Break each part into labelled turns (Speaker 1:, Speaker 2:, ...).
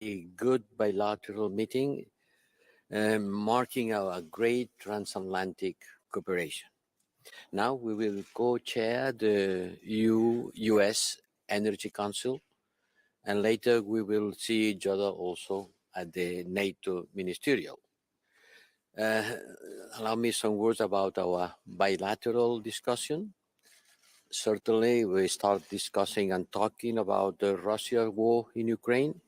Speaker 1: a good bilateral meeting marking our great transatlantic cooperation. Now we will co-chair the EU-US Energy Council, and later we will see each other also at the NATO Ministerial. Allow me some words about our bilateral discussion. Certainly, we start discussing and talking about the Russia war in Ukraine,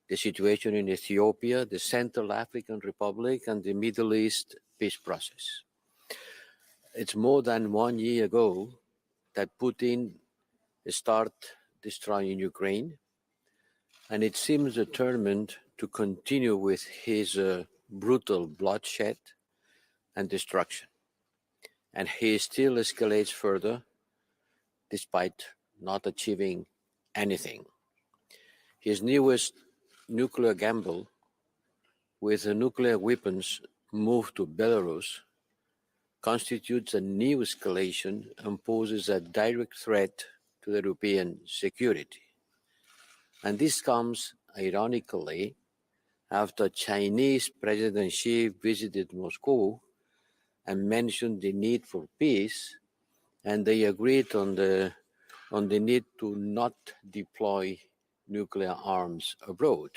Speaker 1: the situation in Ethiopia, the Central African Republic, and the Middle East peace process. It's more than 1 year ago that Putin started destroying Ukraine, and it seems determined to continue with his brutal bloodshed and destruction. And he still escalates further despite not achieving anything. His newest nuclear gamble with the nuclear weapons moved to Belarus constitutes a new escalation and poses a direct threat to European security. And this comes, ironically, after Chinese President Xi visited Moscow and mentioned the need for peace, and they agreed on the need to not deploy nuclear arms abroad.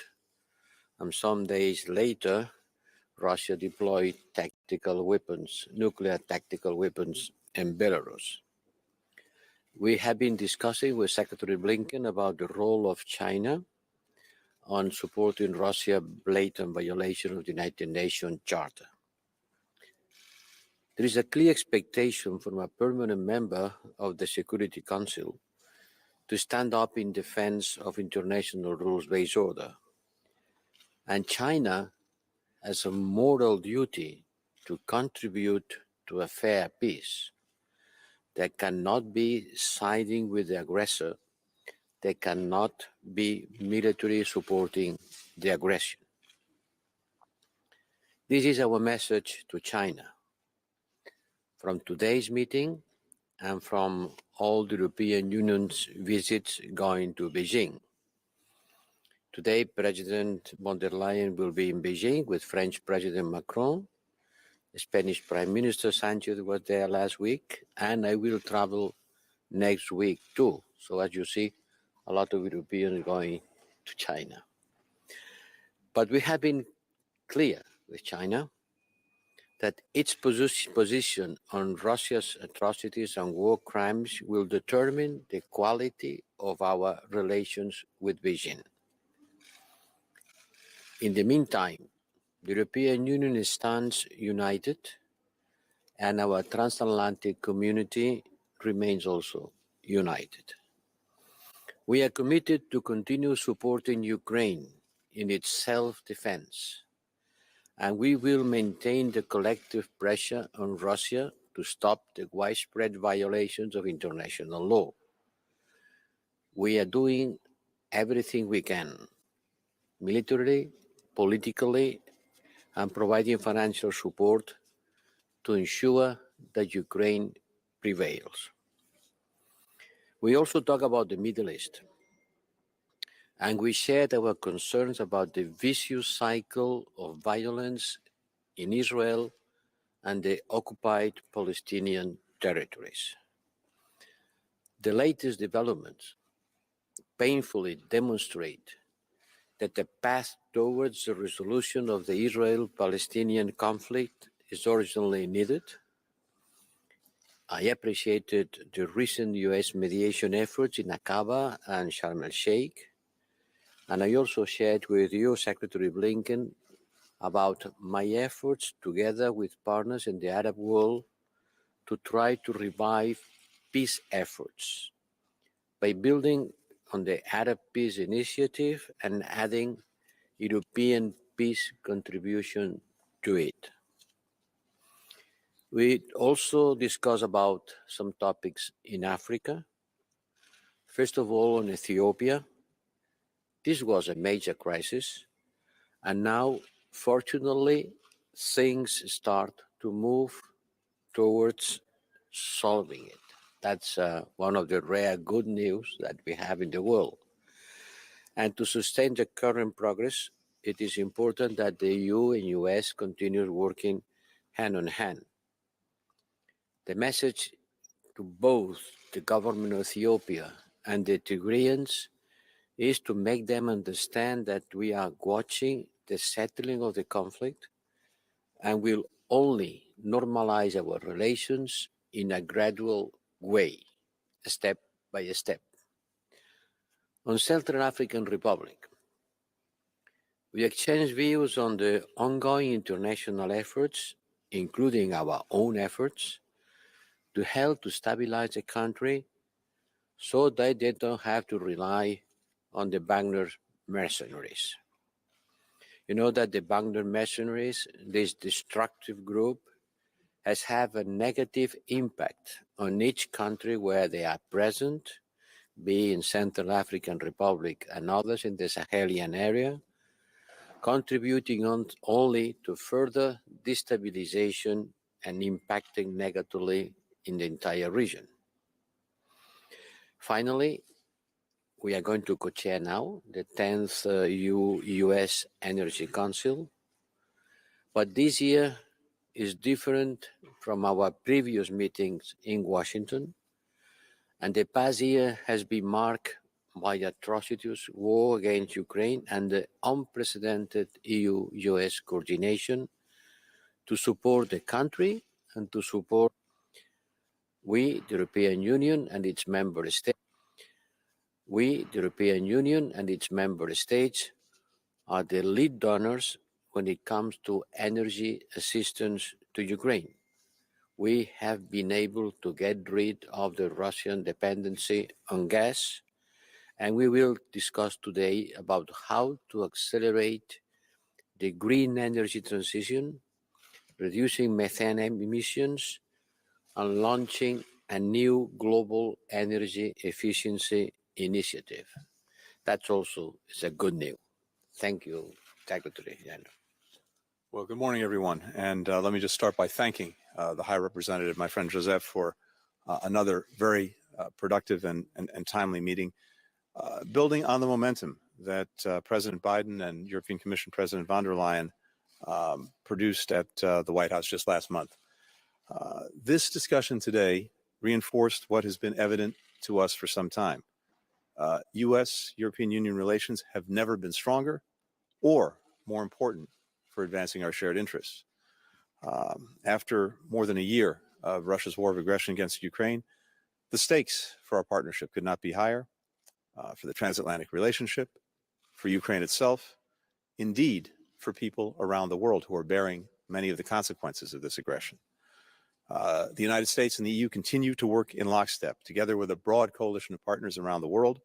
Speaker 1: And some days later, Russia deployed tactical weapons, nuclear tactical weapons in Belarus. We have been discussing with Secretary Blinken about the role of China on supporting Russia's blatant violation of the United Nations Charter. There is a clear expectation from a permanent member of the Security Council to stand up in defense of international rules-based order. And China has a moral duty to contribute to a fair peace. They cannot be siding with the aggressor. They cannot be militarily supporting the aggression. This is our message to China from today's meeting and from all the European Union's visits going to Beijing. Today, President von der Leyen will be in Beijing with French President Macron. Spanish Prime Minister Sanchez was there last week, and I will travel next week too. So as you see, a lot of Europeans going to China. But we have been clear with China that its position on Russia's atrocities and war crimes will determine the quality of our relations with Beijing. In the meantime, the European Union stands united, and our transatlantic community remains also united. We are committed to continue supporting Ukraine in its self-defense, and we will maintain the collective pressure on Russia to stop the widespread violations of international law. We are doing everything we can, militarily, politically, and providing financial support to ensure that Ukraine prevails. We also talk about the Middle East, and we shared our concerns about the vicious cycle of violence in Israel and the occupied Palestinian territories. The latest developments painfully demonstrate that the path towards the resolution of the Israel-Palestinian conflict is urgently needed. I appreciated the recent U.S. mediation efforts in Aqaba and Sharm el-Sheikh, and I also shared with you, Secretary Blinken, about my efforts together with partners in the Arab world to try to revive peace efforts by building on the Arab Peace Initiative and adding European peace contribution to it. We also discussed about some topics in Africa. First of all, on Ethiopia. This was a major crisis, and now, fortunately, things start to move towards solving it. That's one of the rare good news that we have in the world. And to sustain the current progress, it is important that the EU and US continue working hand in hand. The message to both the government of Ethiopia and the Tigrayans is to make them understand that we are watching the settling of the conflict and will only normalize our relations in a gradual way, step by step. On Central African Republic, we exchange views on the ongoing international efforts, including our own efforts, to help to stabilize the country so that they don't have to rely on the Wagner mercenaries. You know that the Wagner mercenaries, this destructive group, has had a negative impact on each country where they are present, be in Central African Republic and others in the Sahelian area, contributing only to further destabilization and impacting negatively in the entire region. Finally, we are going to co-chair now the 10th EU-US Energy Council, but this year is different from our previous meetings in Washington, and the past year has been marked by atrocious war against Ukraine and the unprecedented EU-US coordination to support the country and to support we, the European Union and its member states. We, the European Union and its member states, are the lead donors when it comes to energy assistance to Ukraine. We have been able to get rid of the Russian dependency on gas, and we will discuss today about how to accelerate the green energy transition, reducing methane emissions, and launching a new global energy efficiency initiative. That's also is a good news. Thank you, Secretary General.
Speaker 2: Well, good morning, everyone. And let me just start by thanking the High Representative, my friend Josep, for another very productive and timely meeting, building on the momentum that President Biden and European Commission President von der Leyen produced at the White House just last month. This discussion today reinforced what has been evident to us for some time. U.S.-European Union relations have never been stronger or more important for advancing our shared interests. After more than a year of Russia's war of aggression against Ukraine, the stakes for our partnership could not be higher, for the transatlantic relationship, for Ukraine itself, indeed for people around the world who are bearing many of the consequences of this aggression. The United States and the EU continue to work in lockstep, together with a broad coalition of partners around the world,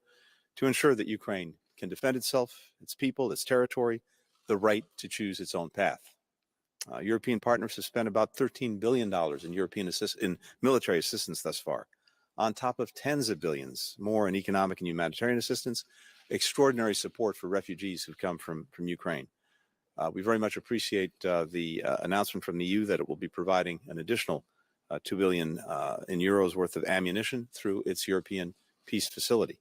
Speaker 2: to ensure that Ukraine can defend itself, its people, its territory, the right to choose its own path. European partners have spent about $13 billion in military assistance thus far, on top of tens of billions more in economic and humanitarian assistance, extraordinary support for refugees who've come from Ukraine. We very much appreciate the announcement from the EU that it will be providing an additional 2 billion in euros worth of ammunition through its European peace facility.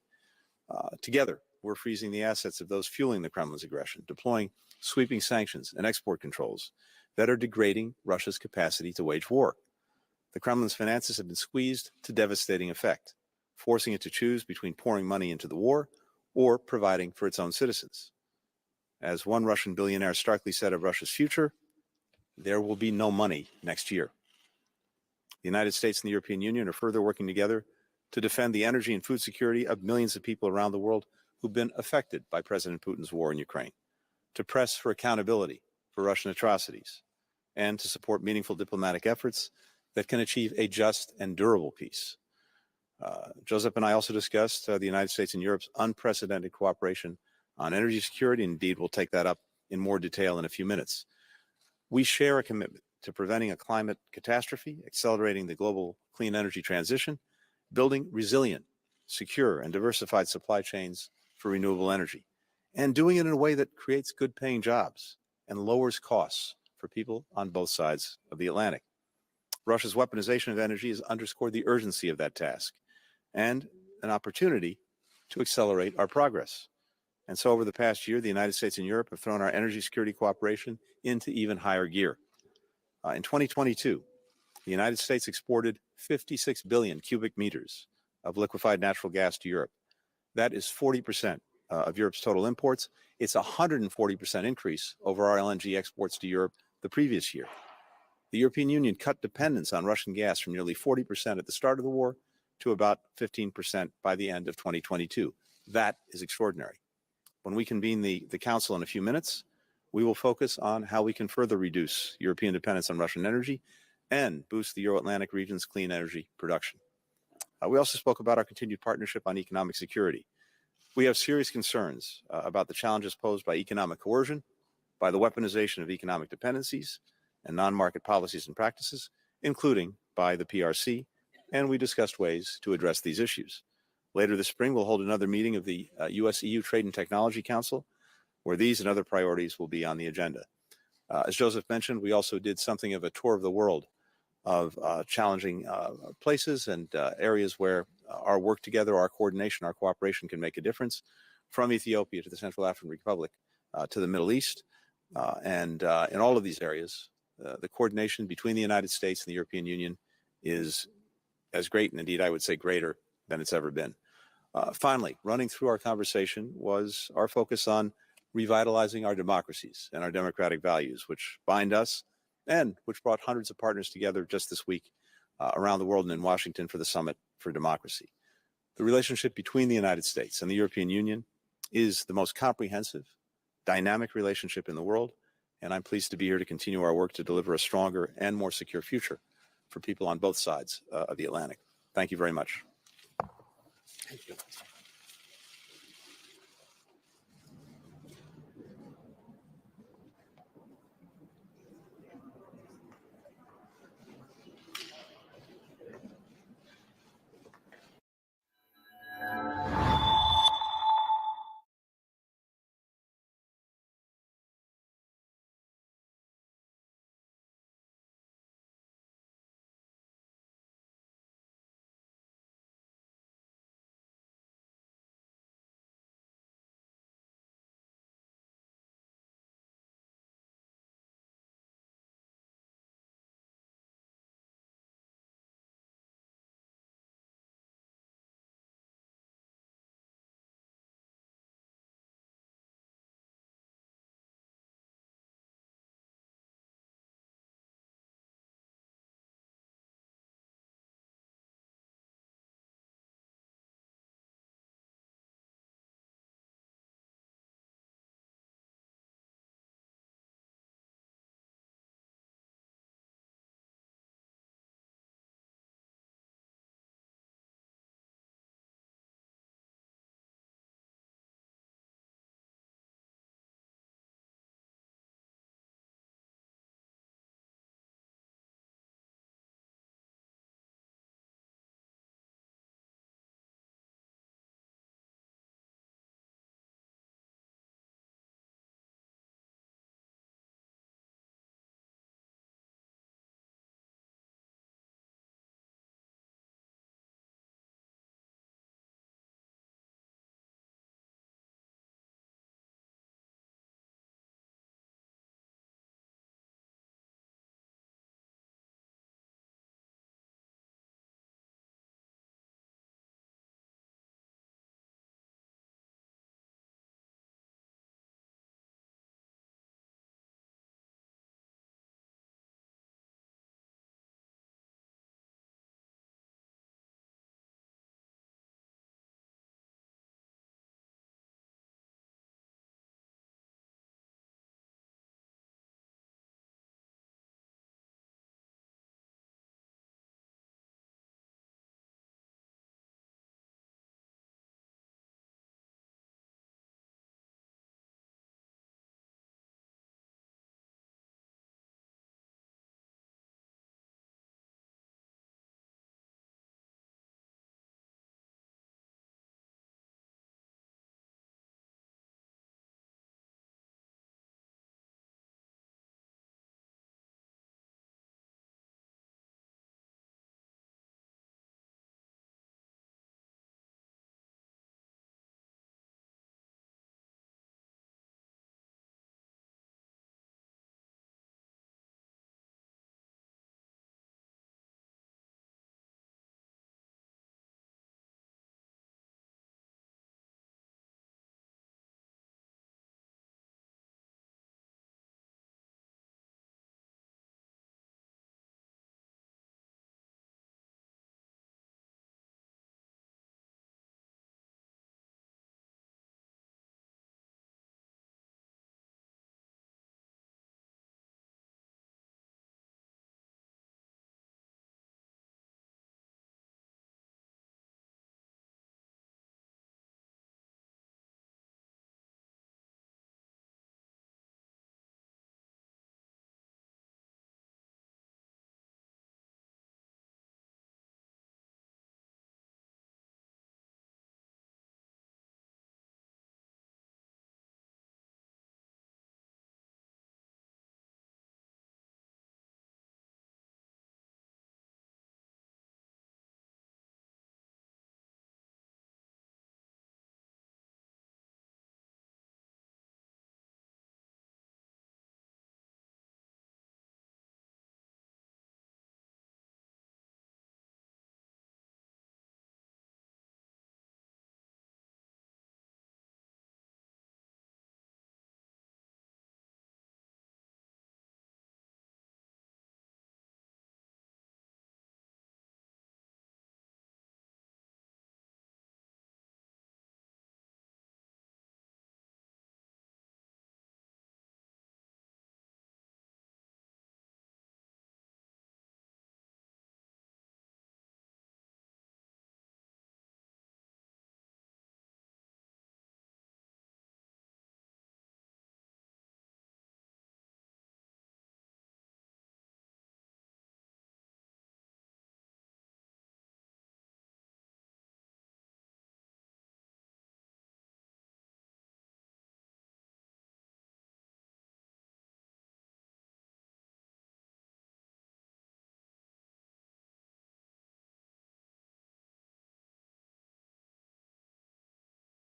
Speaker 2: Together, we're freezing the assets of those fueling the Kremlin's aggression, deploying sweeping sanctions and export controls that are degrading Russia's capacity to wage war. The Kremlin's finances have been squeezed to devastating effect, forcing it to choose between pouring money into the war or providing for its own citizens. As one Russian billionaire starkly said of Russia's future, there will be no money next year. The United States and the European Union are further working together to defend the energy and food security of millions of people around the world who've been affected by President Putin's war in Ukraine, to press for accountability for Russian atrocities, and to support meaningful diplomatic efforts that can achieve a just and durable peace. Josep and I also discussed the United States and Europe's unprecedented cooperation on energy security. Indeed, we'll take that up in more detail in a few minutes. We share a commitment to preventing a climate catastrophe, accelerating the global clean energy transition, building resilient, secure, and diversified supply chains for renewable energy, and doing it in a way that creates good-paying jobs and lowers costs for people on both sides of the Atlantic. Russia's weaponization of energy has underscored the urgency of that task and an opportunity to accelerate our progress. And so over the past year, the United States and Europe have thrown our energy security cooperation into even higher gear. In 2022, the United States exported 56 billion cubic meters of liquefied natural gas to Europe. That is 40% of Europe's total imports. It's a 140% increase over our LNG exports to Europe the previous year. The European Union cut dependence on Russian gas from nearly 40% at the start of the war to about 15% by the end of 2022. That is extraordinary. When we convene the Council in a few minutes, we will focus on how we can further reduce European dependence on Russian energy and boost the Euro-Atlantic region's clean energy production. We also spoke about our continued partnership on economic security. We have serious concerns about the challenges posed by economic coercion, by the weaponization of economic dependencies and non-market policies and practices, including by the PRC, and we discussed ways to address these issues. Later this spring, we'll hold another meeting of the US-EU Trade and Technology Council, where these and other priorities will be on the agenda. As Joseph mentioned, we also did something of a tour of the world of challenging places and areas where our work together, our coordination, our cooperation can make a difference, from Ethiopia to the Central African Republic to the Middle East. And in all of these areas, the coordination between the United States and the European Union is as great, and indeed I would say greater than it's ever been. Finally, running through our conversation was our focus on revitalizing our democracies and our democratic values, which bind us and which brought hundreds of partners together just this week around the world and in Washington for the Summit for Democracy. The relationship between the United States and the European Union is the most comprehensive, dynamic relationship in the world, and I'm pleased to be here to continue our work to deliver a stronger and more secure future for people on both sides of the Atlantic. Thank you very much.
Speaker 1: Thank you.